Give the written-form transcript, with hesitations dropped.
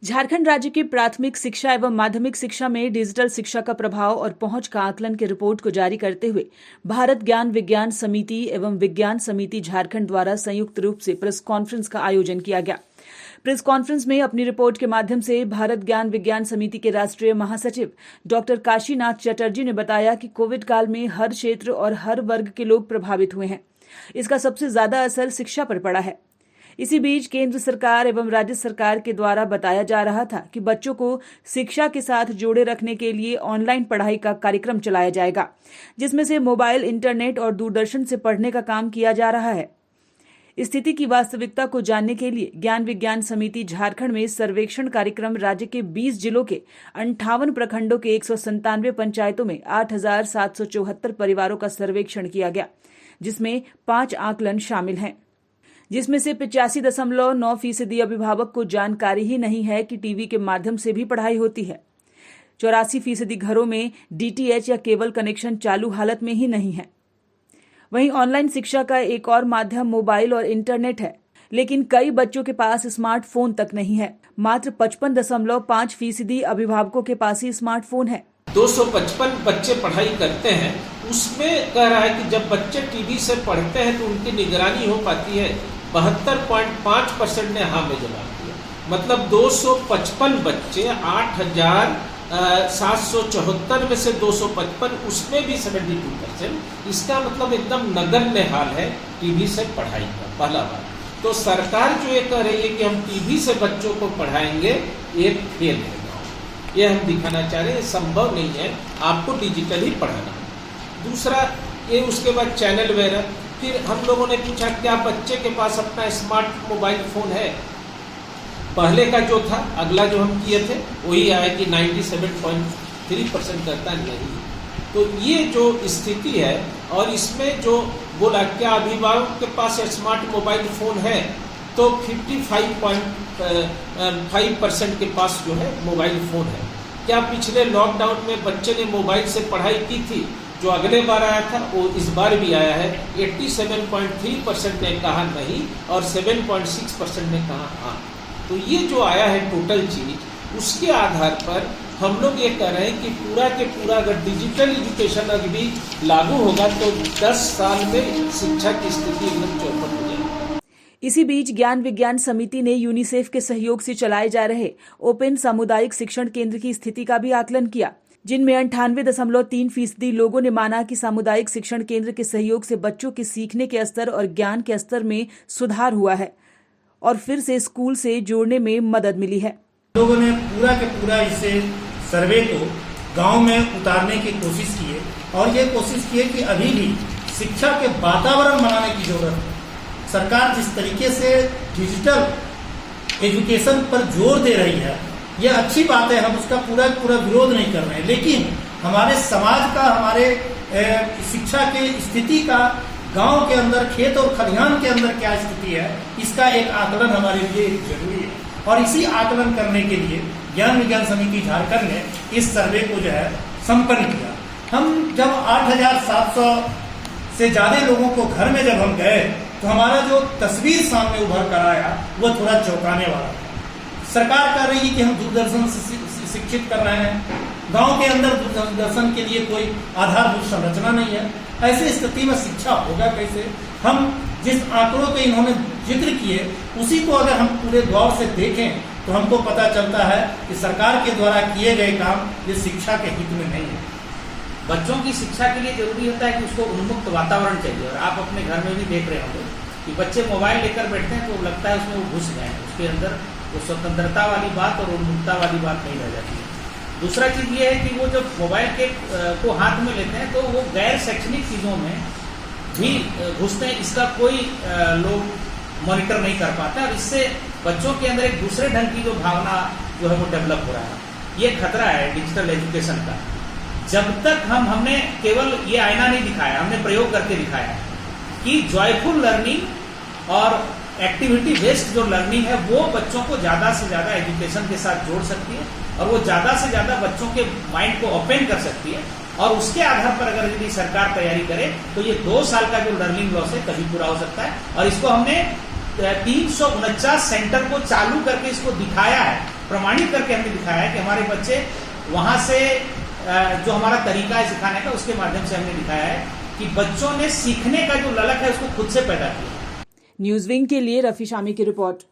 झारखंड राज्य की प्राथमिक शिक्षा एवं माध्यमिक शिक्षा में डिजिटल शिक्षा का प्रभाव और पहुंच का आकलन की रिपोर्ट को जारी करते हुए भारत ज्ञान विज्ञान समिति एवं विज्ञान समिति झारखंड द्वारा संयुक्त रूप से प्रेस कॉन्फ्रेंस का आयोजन किया गया। प्रेस कॉन्फ्रेंस में अपनी रिपोर्ट के माध्यम से भारत ज्ञान विज्ञान समिति के राष्ट्रीय महासचिव डॉक्टर काशीनाथ चटर्जी ने बताया कि कोविड काल में हर क्षेत्र और हर वर्ग के लोग प्रभावित हुए हैं। इसका सबसे ज्यादा असर शिक्षा पर पड़ा है। इसी बीच केंद्र सरकार एवं राज्य सरकार के द्वारा बताया जा रहा था कि बच्चों को शिक्षा के साथ जोड़े रखने के लिए ऑनलाइन पढ़ाई का कार्यक्रम चलाया जाएगा, जिसमें से मोबाइल, इंटरनेट और दूरदर्शन से पढ़ने का काम किया जा रहा है। स्थिति की वास्तविकता को जानने के लिए ज्ञान विज्ञान समिति झारखंड में सर्वेक्षण कार्यक्रम राज्य के 20 जिलों के 58 प्रखंडों के 197 पंचायतों में 8,774 परिवारों का सर्वेक्षण किया गया, जिसमें 5 आकलन शामिल हैं, जिसमें से 85.9% अभिभावक को जानकारी ही नहीं है कि टीवी के माध्यम से भी पढ़ाई होती है। 84% घरों में डीटीएच या केबल कनेक्शन चालू हालत में ही नहीं है। वहीं ऑनलाइन शिक्षा का एक और माध्यम मोबाइल और इंटरनेट है, लेकिन कई बच्चों के पास स्मार्टफोन तक नहीं है। मात्र 55.5% अभिभावकों के पास ही स्मार्टफोन है। 255 बच्चे पढ़ाई करते हैं, उसमें कह रहा है कि जब बच्चे टीवी से पढ़ते हैं तो उनकी निगरानी हो पाती है। 72.5% ने हाँ में जवाब दिया। मतलब 255 बच्चे 8,774 में से 255, उसमें भी 72%। इसका मतलब एकदम नगण्य हाल है टीवी से पढ़ाई का। पहला बात तो सरकार जो ये कह रही है कि हम टीवी से बच्चों को पढ़ाएंगे, ये फेल है। ये हम दिखाना चाह रहे हैं, संभव नहीं है, आपको डिजिटल ही पढ़ाना है। दूसरा ये, उसके बाद चैनल वगैरह। फिर हम लोगों ने पूछा क्या बच्चे के पास अपना स्मार्ट मोबाइल फोन है। पहले का जो था, अगला जो हम किए थे वही आया कि 97.3% करता नहीं। तो ये जो स्थिति है, और इसमें जो बोला क्या अभिभावक के पास स्मार्ट मोबाइल फोन है, तो 55.5% के पास जो है मोबाइल फोन है। क्या पिछले लॉकडाउन में बच्चे ने मोबाइल से पढ़ाई की थी? जो अगले बार आया था वो इस बार भी आया है। 87.3% ने कहा नहीं और 7.6% ने कहा हाँ। तो ये जो आया है टोटल चीज, उसके आधार पर हम लोग ये कह रहे हैं कि पूरा के पूरा अगर डिजिटल एजुकेशन अभी लागू होगा तो 10 साल में शिक्षा की स्थिति एकदम चौपट हो जाएगी। इसी बीच ज्ञान विज्ञान समिति ने यूनिसेफ के सहयोग से चलाए जा रहे ओपन सामुदायिक शिक्षण केंद्र की स्थिति का भी आकलन किया, जिनमें 98.3% लोगों ने माना कि सामुदायिक शिक्षण केंद्र के सहयोग से बच्चों के सीखने के स्तर और ज्ञान के स्तर में सुधार हुआ है और फिर से स्कूल से जोड़ने में मदद मिली है। लोगों ने पूरा के पूरा इसे सर्वे को गांव में उतारने की कोशिश की है और ये कोशिश की है कि अभी भी शिक्षा के वातावरण बनाने की जरूरत है। सरकार जिस तरीके से डिजिटल एजुकेशन पर जोर दे रही है, ये अच्छी बात है, हम उसका पूरा विरोध नहीं कर रहे हैं, लेकिन हमारे समाज का, हमारे शिक्षा की स्थिति का गांव के अंदर, खेत और खलिहान के अंदर क्या स्थिति है, इसका एक आकलन हमारे लिए जरूरी है। और इसी आकलन करने के लिए ज्ञान विज्ञान समिति झारखंड ने इस सर्वे को जो है संपन्न किया। हम जब 8,700 से ज्यादा लोगों को घर में जब हम गए तो हमारा जो तस्वीर सामने उभर कर आया वो थोड़ा चौंकाने वाला था। सरकार कह रही है कि हम दूरदर्शन से शिक्षित कर रहे हैं, गांव के अंदर दूरदर्शन के लिए कोई आधारभूत संरचना नहीं है। ऐसी स्थिति में शिक्षा होगा कैसे? हम जिस आंकड़ों के इन्होंने जिक्र किए उसी को अगर हम पूरे गौर से देखें तो हमको पता चलता है कि सरकार के द्वारा किए गए काम ये शिक्षा के हित में नहीं है। बच्चों की शिक्षा के लिए जरूरी होता है कि उसको उन्मुक्त वातावरण चाहिए। और आप अपने घर में भी देख रहे होंगे कि बच्चे मोबाइल लेकर बैठते हैं तो लगता है उसमें वो घुस गए हैं, उसके अंदर वो स्वतंत्रता वाली बात और उन्मुक्तता वाली बात नहीं रह जाती है। दूसरा चीज ये है कि वो जब मोबाइल के को हाथ में लेते हैं तो वो गैर शैक्षणिक चीजों में भी घुसते हैं। इसका कोई लोग मॉनिटर नहीं कर पाते और इससे बच्चों के अंदर एक दूसरे ढंग की जो भावना जो है वो डेवलप हो रहा है। ये खतरा है डिजिटल एजुकेशन का। जब तक हमने केवल ये आईना नहीं दिखाया, हमने प्रयोग करके दिखाया कि जॉयफुल लर्निंग और एक्टिविटी बेस्ड जो लर्निंग है वो बच्चों को ज्यादा से ज्यादा एजुकेशन के साथ जोड़ सकती है और वो ज्यादा से ज्यादा बच्चों के माइंड को ओपन कर सकती है। और उसके आधार पर अगर यदि सरकार तैयारी करे तो ये 2 साल का जो लर्निंग लॉस है कभी पूरा हो सकता है। और इसको हमने 349 सेंटर को चालू करके इसको दिखाया है प्रमाणित करके हमने दिखाया है कि हमारे बच्चे वहाँ से जो हमारा तरीका है सिखाने का, उसके माध्यम से हमने दिखाया है कि बच्चों ने सीखने का जो ललक है उसको खुद से पैदा किया। न्यूज विंग के लिए रफी शामी की रिपोर्ट।